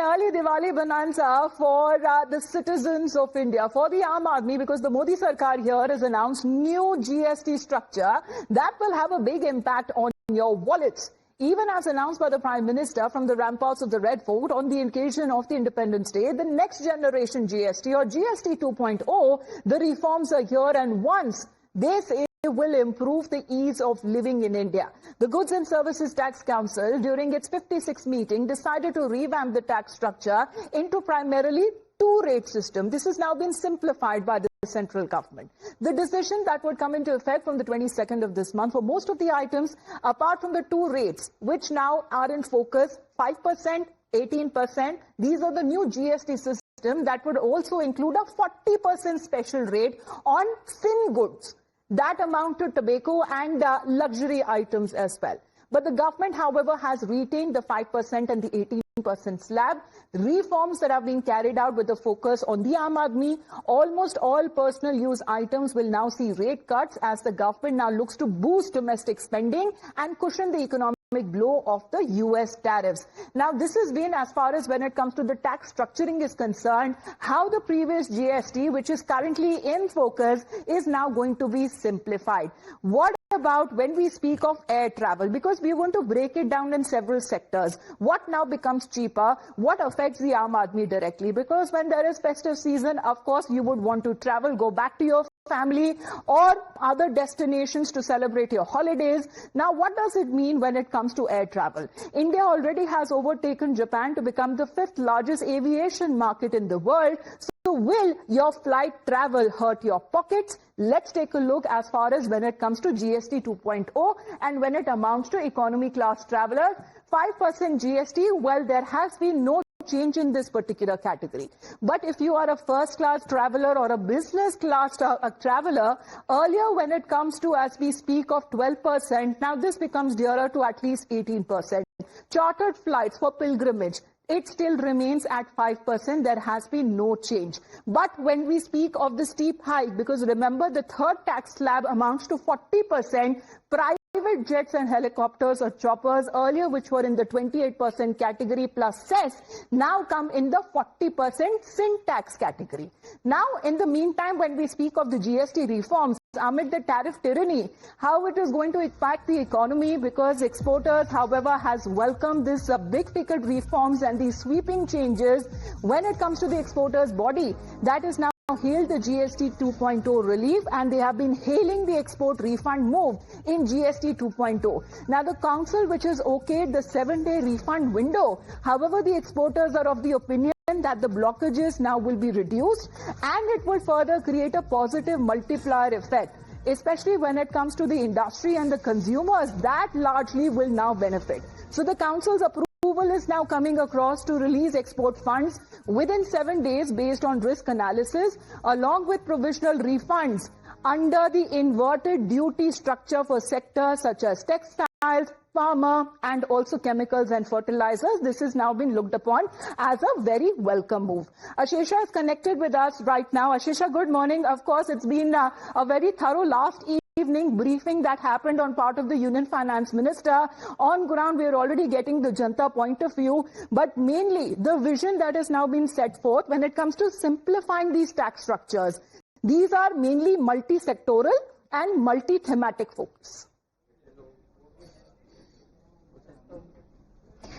early Diwali bonanza for the citizens of India, for the Aadmi, because the Modi Sarkar here has announced new GST structure that will have a big impact on your wallets. Even as announced by the Prime Minister from the ramparts of the Red Fort on the occasion of the Independence Day, the next generation GST or GST 2.0, the reforms are here, and once they say will improve the ease of living in India. The Goods and Services Tax Council, during its 56th meeting, decided to revamp the tax structure into primarily two-rate system. This has now been simplified by the central government. The decision that would come into effect from the 22nd of this month for most of the items, apart from the two rates, which now are in focus, 5%, 18%. These are the new GST system that would also include a 40% special rate on thin goods that amount to tobacco and luxury items as well. But the government, however, has retained the 5% and the 18% slab. Reforms that have been carried out with the focus on the Aadmi. Almost all personal use items will now see rate cuts as the government now looks to boost domestic spending and cushion the economic blow of the US tariffs. Now, this has been, as far as when it comes to the tax structuring is concerned, how the previous GST, which is currently in focus, is now going to be simplified. What about when we speak of air travel? Because we want to break it down in several sectors. What now becomes cheaper? What affects the Aadmi directly? Because when there is festive season, of course, you would want to travel, go back to your family or other destinations to celebrate your holidays. Now, what does it mean when it comes to air travel? India already has overtaken Japan to become the 5th largest aviation market in the world. So will your flight travel hurt your pockets? Let's take a look as far as when it comes to GST 2.0 and when it amounts to economy class travelers. 5% GST, well, there has been no change in this particular category. But if you are a first class traveler or a business class traveler, earlier when it comes to, as we speak of 12%, now this becomes dearer to at least 18%. Chartered flights for pilgrimage, it still remains at 5%. There has been no change. But when we speak of the steep hike, because remember the third tax slab amounts to 40%, private jets and helicopters or choppers earlier, which were in the 28% category plus cess, now come in the 40% sin tax category. Now, in the meantime, when we speak of the GST reforms, amid the tariff tyranny, how it is going to impact the economy, because exporters, however, has welcomed this big ticket reforms and these sweeping changes when it comes to the exporters' body. That is now hailed the GST 2.0 relief, and they have been hailing the export refund move in GST 2.0. Now, the council, which has okayed the 7-day refund window, however, the exporters are of the opinion that the blockages now will be reduced and it will further create a positive multiplier effect, especially when it comes to the industry and the consumers that largely will now benefit. So the council's approval is now coming across to release export funds within 7 days based on risk analysis, along with provisional refunds under the inverted duty structure for sectors such as textiles, pharma, and also chemicals and fertilizers. This has now been looked upon as a very welcome move. Ashesha is connected with us right now. Ashesha, good morning. Of course, it's been a very thorough last evening briefing that happened on part of the Union Finance Minister. On ground, we are already getting the Janta point of view, but mainly the vision that has now been set forth when it comes to simplifying these tax structures. These are mainly multi-sectoral and multi-thematic focus.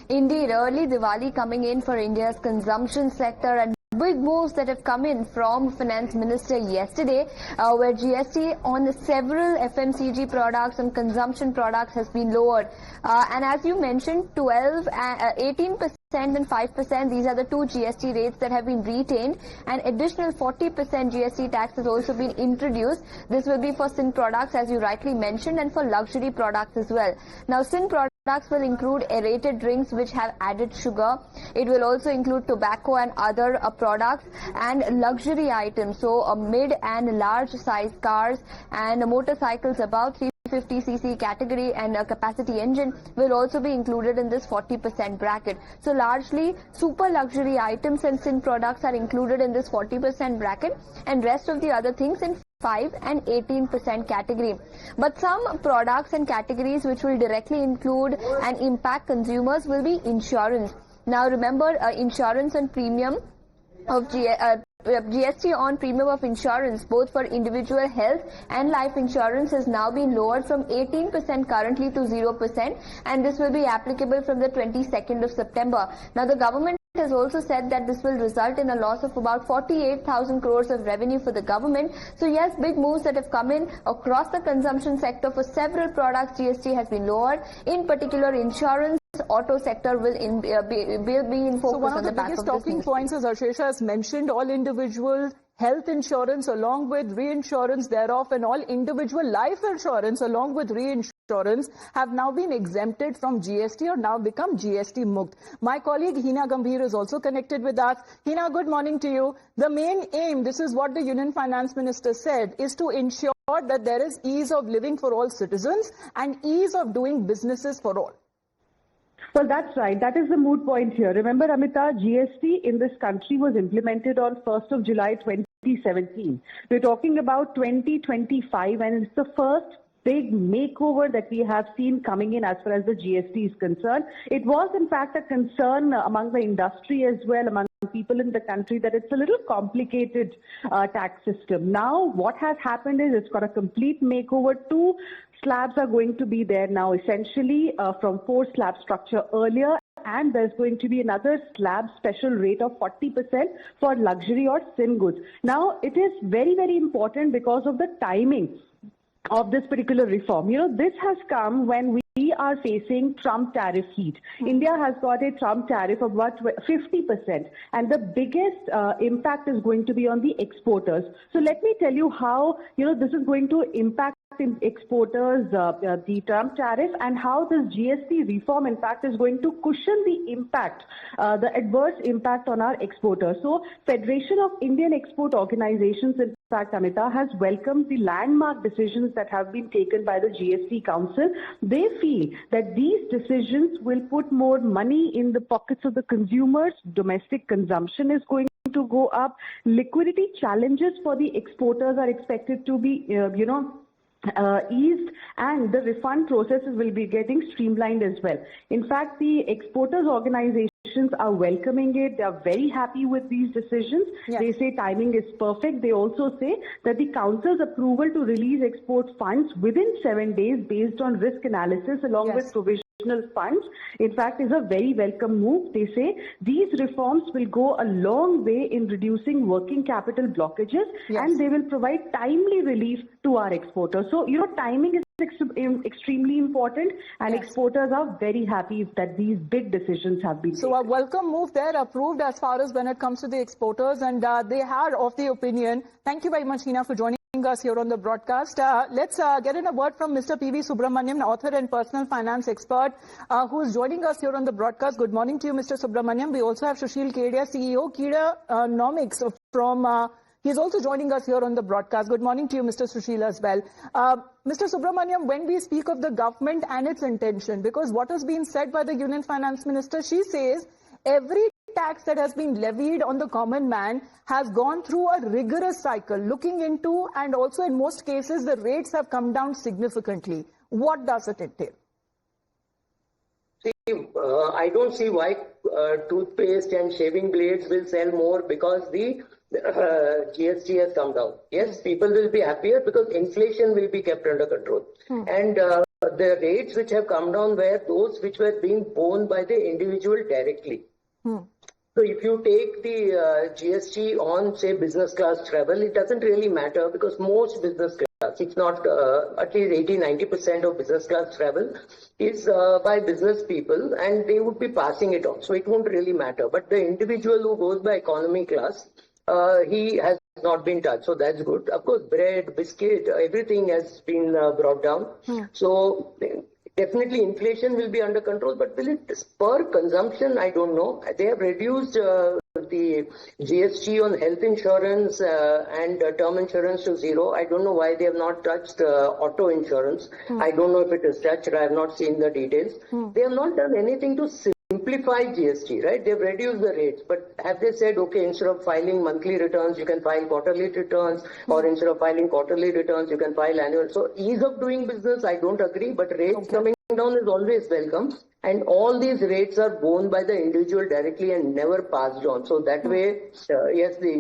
Indeed, early Diwali coming in for India's consumption sector, and big moves that have come in from Finance Minister yesterday, where GST on several FMCG products and consumption products has been lowered. And as you mentioned, 18% and 5%, these are the two GST rates that have been retained, and additional 40% GST tax has also been introduced. This will be for sin products, as you rightly mentioned, and for luxury products as well. Now, sin products will include aerated drinks which have added sugar. It will also include tobacco and other products, and luxury items, so mid and large size cars and motorcycles above 350cc category and a capacity engine will also be included in this 40% bracket. So largely super luxury items and sin products are included in this 40% bracket, and rest of the other things in 5 and 18% category. But some products and categories which will directly include and impact consumers will be insurance. Now remember, insurance and premium of GST on premium of insurance, both for individual health and life insurance, has now been lowered from 18% currently to 0%, and this will be applicable from the 22nd of September. Now the government has also said that this will result in a loss of about 48,000 crores of revenue for the government. So yes, big moves that have come in across the consumption sector. For several products, GST has been lowered. In particular, insurance, auto sector will be in focus. So one of the back biggest of talking points, as Ashesha has mentioned, all individual health insurance along with reinsurance thereof and all individual life insurance along with reinsurance have now been exempted from GST or now become GST mukt. My colleague Hina Gambhir is also connected with us. Hina, good morning to you. The main aim, this is what the Union Finance Minister said, is to ensure that there is ease of living for all citizens and ease of doing businesses for all. Well, that's right. That is the moot point here. Remember, Amita, GST in this country was implemented on 1st of July 2017. We're talking about 2025, and it's the first big makeover that we have seen coming in as far as the GST is concerned. It was, in fact, a concern among the industry as well, among people in the country, that it's a little complicated tax system. Now, what has happened is it's got a complete makeover. 2 slabs are going to be there now, essentially from 4 slab structure earlier, and there's going to be another slab special rate of 40% for luxury or sin goods. Now, it is very, very important because of the timing of this particular reform. You know, this has come when we are facing Trump tariff heat. India has got a Trump tariff of about 50%, and the biggest impact is going to be on the exporters. So let me tell you how, this is going to impact exporters, the Trump tariff, and how this GST reform, in fact, is going to cushion the impact, the adverse impact on our exporters. So Federation of Indian Export Organizations, in fact, Amita, has welcomed the landmark decisions that have been taken by the GST Council. They feel that these decisions will put more money in the pockets of the consumers. Domestic consumption is going to go up. Liquidity challenges for the exporters are expected to be, eased, and the refund processes will be getting streamlined as well. In fact, the exporters organizations are welcoming it. They are very happy with these decisions. Yes. They say timing is perfect. They also say that the council's approval to release export funds within 7 days based on risk analysis along with provisional funds, in fact, is a very welcome move. They say these reforms will go a long way in reducing working capital blockages, and they will provide timely relief to our exporters. So, timing is extremely important, and exporters are very happy that these big decisions have been taken. So a welcome move there, approved as far as when it comes to the exporters, and they are of the opinion. Thank you very much, Hina, for joining us here on the broadcast. Let's get in a word from Mr. P.V. Subramaniam, author and personal finance expert, who is joining us here on the broadcast. Good morning to you, Mr. Subramaniam. We also have Sushil Kedia, CEO, Kedia from... He's also joining us here on the broadcast. Good morning to you, Mr. Sushil, as well. Mr. Subramaniam, when we speak of the government and its intention, because what has been said by the Union Finance Minister, she says every tax that has been levied on the common man has gone through a rigorous cycle, looking into, and also in most cases, the rates have come down significantly. What does it entail? See, I don't see why toothpaste and shaving blades will sell more because the GST has come down. Yes, people will be happier because inflation will be kept under control. And the rates which have come down were those which were being borne by the individual directly. So if you take the GST on, say, business class travel, it doesn't really matter because most business class, if not at least 80-90% of business class travel is by business people, and they would be passing it on. So it won't really matter. But the individual who goes by economy class, he has not been touched. So that's good. Of course, bread, biscuit, everything has been brought down. So definitely inflation will be under control, but will it spur consumption? I don't know. They have reduced the GST on health insurance and term insurance to 0. I don't know why they have not touched auto insurance. I don't know if it is touched. I have not seen the details. They have not done anything to simplify GST, right? They've reduced the rates, but have they said, okay, instead of filing monthly returns, you can file quarterly returns, or instead of filing quarterly returns, you can file annual. So ease of doing business, I don't agree, but rates coming down is always welcome. and all these rates are borne by the individual directly and never passed on. So that way, yes, the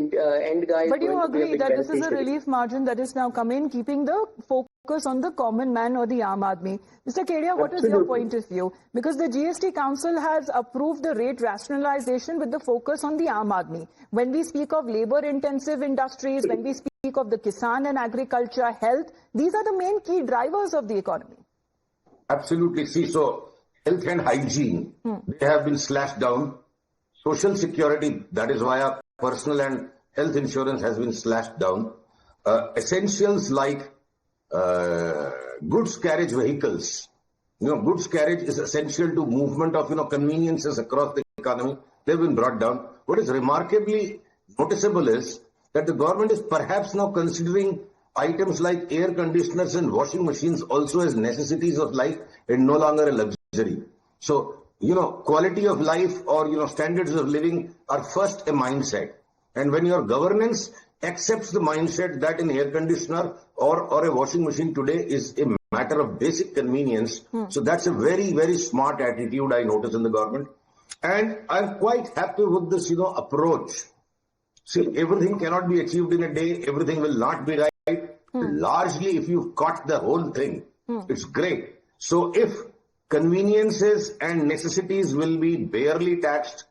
end guy is But you going to be a agree big that this is a beneficiary. relief margin that is now come in, keeping the focus on the common man or the Aam Aadmi. Mr. Kedia, what is your Absolutely. point of view? Because the GST Council has approved the rate rationalization with the focus on the Aam Aadmi. When we speak of labor-intensive industries, when we speak of the Kisan and agriculture, health, these are the main key drivers of the economy. Absolutely. See, so health and hygiene, they have been slashed down. Social security, that is why our personal and health insurance has been slashed down. Essentials like goods carriage vehicles. Goods carriage is essential to movement of, conveniences across the economy. They've been brought down. What is remarkably noticeable is that the government is perhaps now considering items like air conditioners and washing machines also as necessities of life and no longer a luxury. So, quality of life or, standards of living are first a mindset. And when your governance accepts the mindset that an air conditioner or a washing machine today is a matter of basic convenience, so that's a very, very smart attitude I notice in the government. And I'm quite happy with this, approach. See, everything cannot be achieved in a day. Everything will not be right. Largely, if you've caught the whole thing, it's great. So if conveniences and necessities will be barely taxed,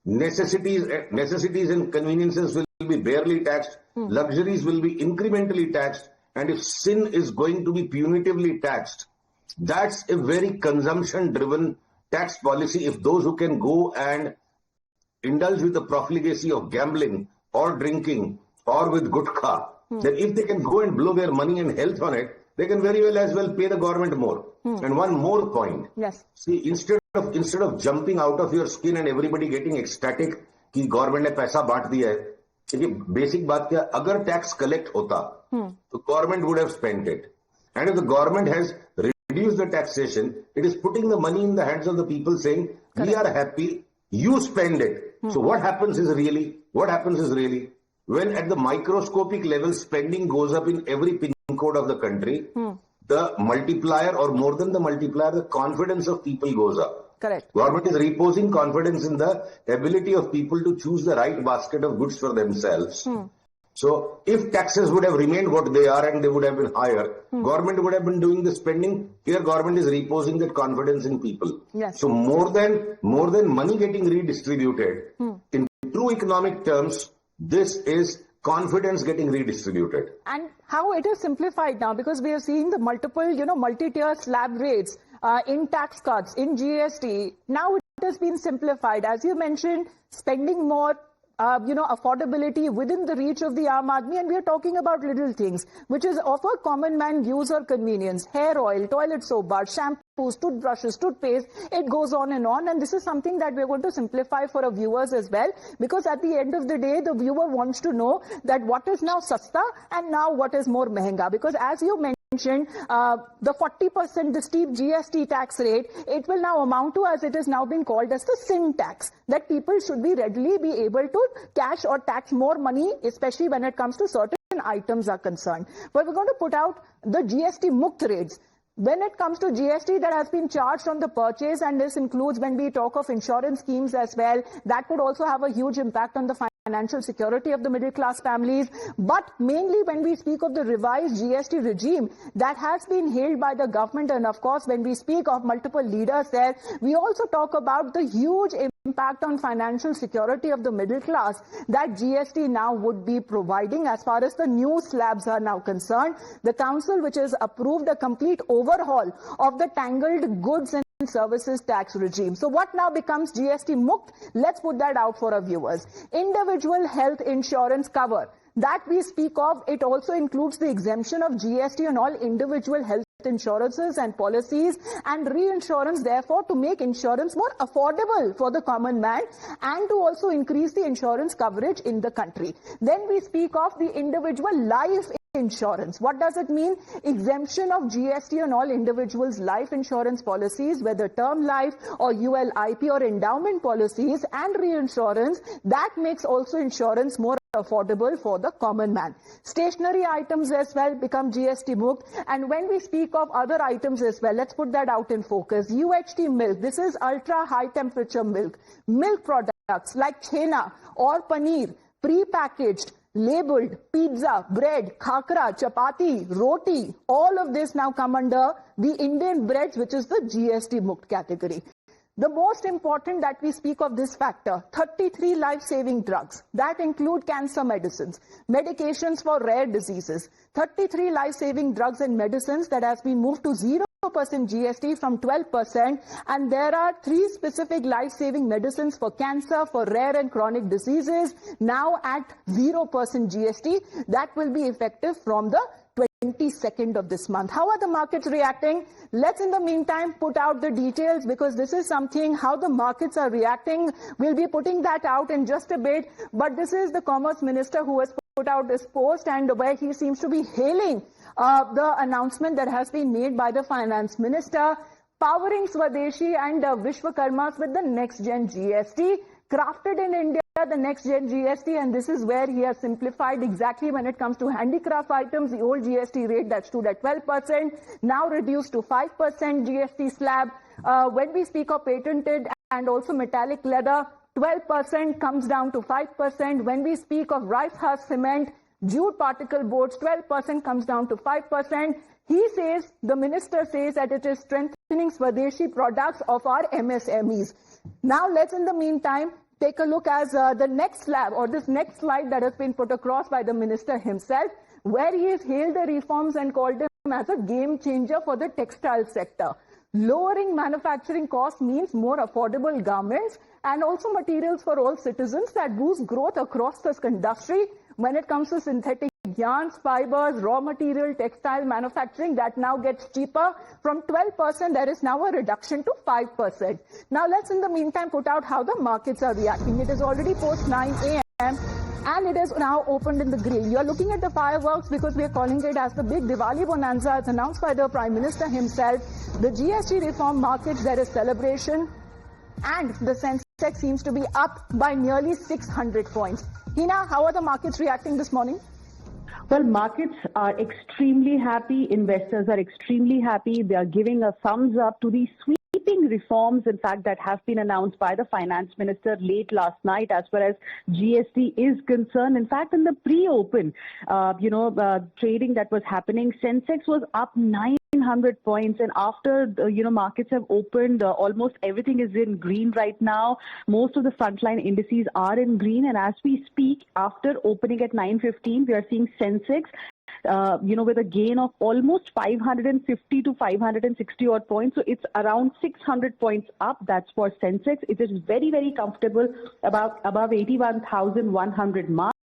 necessities and conveniences will be barely taxed, luxuries will be incrementally taxed, and if sin is going to be punitively taxed, that's a very consumption-driven tax policy. If those who can go and indulge with the profligacy of gambling or drinking or with gutka, then if they can go and blow their money and health on it, they can very well as well pay the government more. And one more point. Yes. See, instead of jumping out of your skin and everybody getting ecstatic कि government ने पैसा बांट दिया है, देखिए basic बात क्या, अगर tax collect होता, तो government would have spent it. And if the government has reduced the taxation, it is putting the money in the hands of the people saying, we are happy, you spend it. So what happens is really, when at the microscopic level spending goes up in every pin code of the country, the multiplier or more than the multiplier, the confidence of people goes up. Correct. Government is reposing confidence in the ability of people to choose the right basket of goods for themselves. So if taxes would have remained what they are and they would have been higher, government would have been doing the spending. Here government is reposing that confidence in people. Yes. So more than money getting redistributed, in true economic terms, this is confidence getting redistributed. And how it is simplified now, because we have seen the multiple, multi-tier slab rates in tax cuts, in GST. Now it has been simplified. As you mentioned, spending more, affordability within the reach of the Aam Aadmi, and we are talking about little things, which is of a common man use or convenience. Hair oil, toilet soap bar, shampoos, toothbrushes, toothpaste, it goes on. And this is something that we're going to simplify for our viewers as well, because at the end of the day, the viewer wants to know that what is now sasta and now what is more mehenga. Because as you mentioned, the 40%, the steep GST tax rate, it will now amount to, as it is now being called, as the sin tax, that people should be readily be able to cash or tax more money, especially when it comes to certain items are concerned. But we're going to put out the GST Mukt rates. When it comes to GST that has been charged on the purchase, and this includes when we talk of insurance schemes as well, that could also have a huge impact on the financial security of the middle class families. But mainly when we speak of the revised GST regime that has been hailed by the government, and of course when we speak of multiple leaders there, we also talk about the huge impact on financial security of the middle class that GST now would be providing as far as the new slabs are now concerned. The council, which has approved a complete overhaul of the tangled goods and services tax regime. So what now becomes GST Mukt? Let's put that out for our viewers. Individual health insurance cover that we speak of, it also includes the exemption of GST on all individual health insurances and policies, and reinsurance, therefore, to make insurance more affordable for the common man and to also increase the insurance coverage in the country. Then we speak of the individual life insurance. What does it mean? Exemption of GST on all individuals' life insurance policies, whether term life or ULIP or endowment policies, and reinsurance. That makes also insurance more affordable for the common man. Stationery items as well become GST moved. And when we speak of other items as well, let's put that out in focus. UHT milk, this is ultra high temperature milk. Milk products like chhena or paneer, pre-packaged, labeled, pizza, bread, khakra, chapati, roti, all of this now come under the Indian breads, which is the GST moved category. The most important that we speak of this factor, 33 life-saving drugs that include cancer medicines, medications for rare diseases, 33 life-saving drugs and medicines that has been moved to 0% GST from 12%, and there are 3 specific life-saving medicines for cancer, for rare and chronic diseases now at 0% GST. That will be effective from the 22nd of this month. How are the markets reacting? Let's in the meantime put out the details, because this is something how the markets are reacting. We'll be putting that out in just a bit, but this is the Commerce Minister who has put out this post, and where he seems to be hailing the announcement that has been made by the Finance Minister, powering Swadeshi and Vishwakarmas with the next gen GST, crafted in India, the next gen GST, and this is where he has simplified exactly when it comes to handicraft items. The old GST rate that stood at 12% now reduced to 5% GST slab. When we speak of patented and also metallic leather, 12% comes down to 5%. When we speak of rice husk cement, jute particle boards, 12% comes down to 5%. He says, the minister says that it is strengthening Swadeshi products of our MSMEs. Now let's in the meantime take a look as the next slab, or this next slide that has been put across by the minister himself, where he has hailed the reforms and called them as a game changer for the textile sector. Lowering manufacturing costs means more affordable garments and also materials for all citizens that boost growth across this industry. When it comes to synthetic yarns, fibers, raw material, textile manufacturing, that now gets cheaper. From 12%, there is now a reduction to 5%. Now let's in the meantime put out how the markets are reacting. It is already post 9 a.m. and it is now opened in the green. You are looking at the fireworks because we are calling it as the big Diwali Bonanza. It's announced by the Prime Minister himself. The GST reform markets, there is celebration, and the Sensex seems to be up by nearly 600 points. Hina, how are the markets reacting this morning? Well, markets are extremely happy. Investors are extremely happy. They are giving a thumbs up to the sweeping reforms, in fact, that have been announced by the Finance Minister late last night as far as GST is concerned. In fact, in the pre-open, trading that was happening, Sensex was up 900 points, and after markets have opened, almost everything is in green right now. Most of the frontline indices are in green, and as we speak, after opening at 9:15, we are seeing Sensex with a gain of almost 550 to 560 odd points. So it's around 600 points up. That's for Sensex. It is very, very comfortable above 81,100 mark.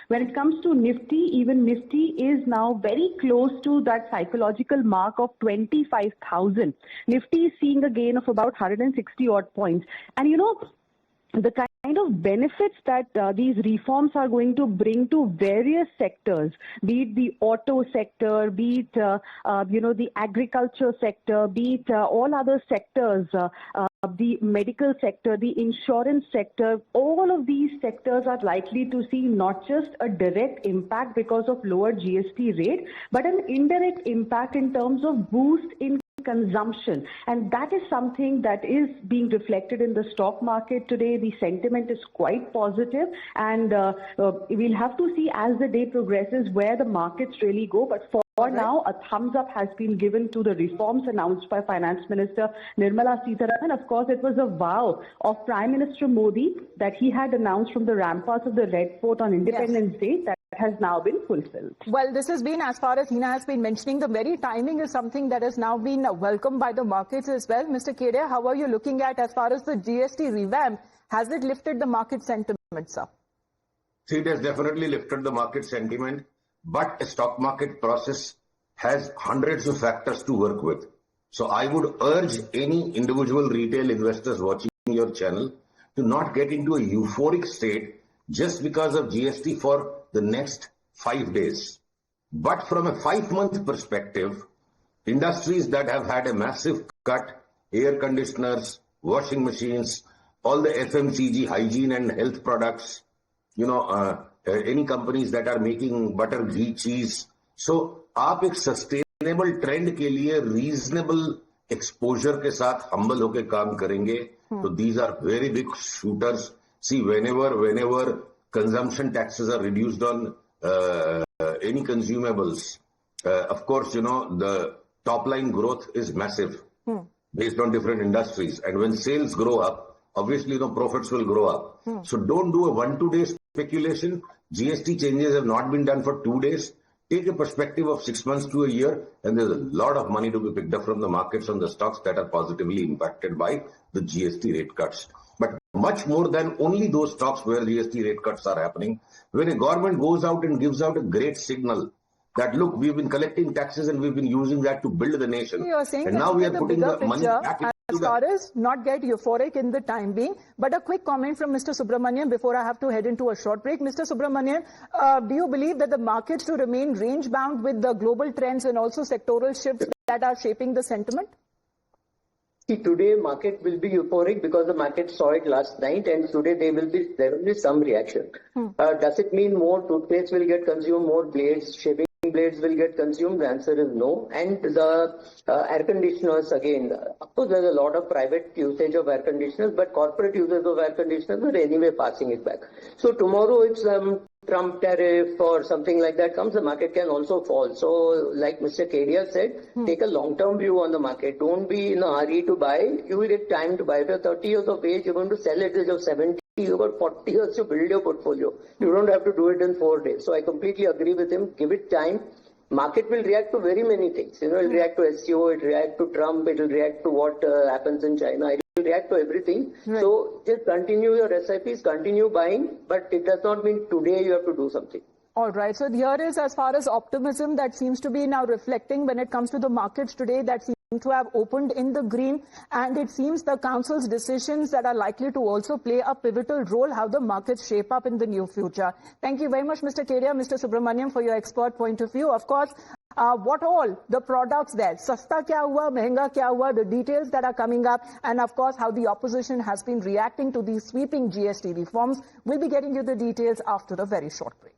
When it comes to Nifty, even Nifty is now very close to that psychological mark of 25,000. Nifty is seeing a gain of about 160 odd points. And the kind of benefits that these reforms are going to bring to various sectors, be it the auto sector, be it the agriculture sector, be it all other sectors, the medical sector, the insurance sector, all of these sectors are likely to see not just a direct impact because of lower GST rate, but an indirect impact in terms of boost in consumption, and that is something that is being reflected in the stock market today. The sentiment is quite positive, and we'll have to see as the day progresses where the markets really go. But for now, a thumbs up has been given to the reforms announced by Finance Minister Nirmala Sitharaman. Of course, it was a vow of Prime Minister Modi that he had announced from the ramparts of the Red Fort on Independence Day that has now been fulfilled. Well, this has been, as far as Hina has been mentioning, the very timing is something that has now been welcomed by the markets as well. Mr. Kedia, how are you looking at as far as the GST revamp? Has it lifted the market sentiment, sir? See, it has definitely lifted the market sentiment, but a stock market process has hundreds of factors to work with. So I would urge any individual retail investors watching your channel to not get into a euphoric state just because of GST for the next 5 days. But from a 5-month perspective, industries that have had a massive cut, air conditioners, washing machines, all the FMCG, hygiene and health products, any companies that are making butter, ghee, cheese. So आप एक sustainable trend के लिए reasonable exposure के साथ humble होके काम करेंगे. So these are very big shooters. See, whenever consumption taxes are reduced on any consumables, of course, the top line growth is massive based on different industries. And when sales grow up, obviously, profits will grow up. So don't do a 1-2 day speculation. GST changes have not been done for 2 days. Take a perspective of 6 months to a year, and there's a lot of money to be picked up from the markets on the stocks that are positively impacted by the GST rate cuts. But much more than only those stocks where GST rate cuts are happening, when a government goes out and gives out a great signal that, look, we've been collecting taxes and we've been using that to build the nation. You're saying and now we are putting the money back into as far as not get euphoric in the time being. But a quick comment from Mr. Subramanian before I have to head into a short break. Mr. Subramanian, do you believe that the markets to remain range bound with the global trends and also sectoral shifts that are shaping the sentiment? See, today market will be euphoric because the market saw it last night, and today there will be some reaction. Does it mean more toothpaste will get consumed, more blades, shaving blades will get consumed? The answer is no. And the air conditioners, again, of course there's a lot of private usage of air conditioners, but corporate users of air conditioners are anyway passing it back. So tomorrow if Trump tariff or something like that comes, the market can also fall. So like Mr. Kedia said, take a long-term view on the market. Don't be in a hurry to buy. You will get time to buy. If you're 30 years of age, you're going to sell at the age of 70. You've got 40 years to build your portfolio. You don't have to do it in 4 days. So I completely agree with him. Give it time. Market will react to very many things. It will react to SEO, it will react to Trump, it will react to what happens in China. It will react to everything. Right. So just continue your SIPs, continue buying, but it does not mean today you have to do something. All right. So here is as far as optimism that seems to be now reflecting when it comes to the markets today that seem to have opened in the green, and it seems the council's decisions that are likely to also play a pivotal role how the markets shape up in the near future. Thank you very much, Mr. Kedia, Mr. Subramaniam, for your expert point of view. Of course, what all the products there, sasta kya hua, mehenga kya hua, the details that are coming up, and of course how the opposition has been reacting to these sweeping GST reforms. We'll be getting you the details after a very short break.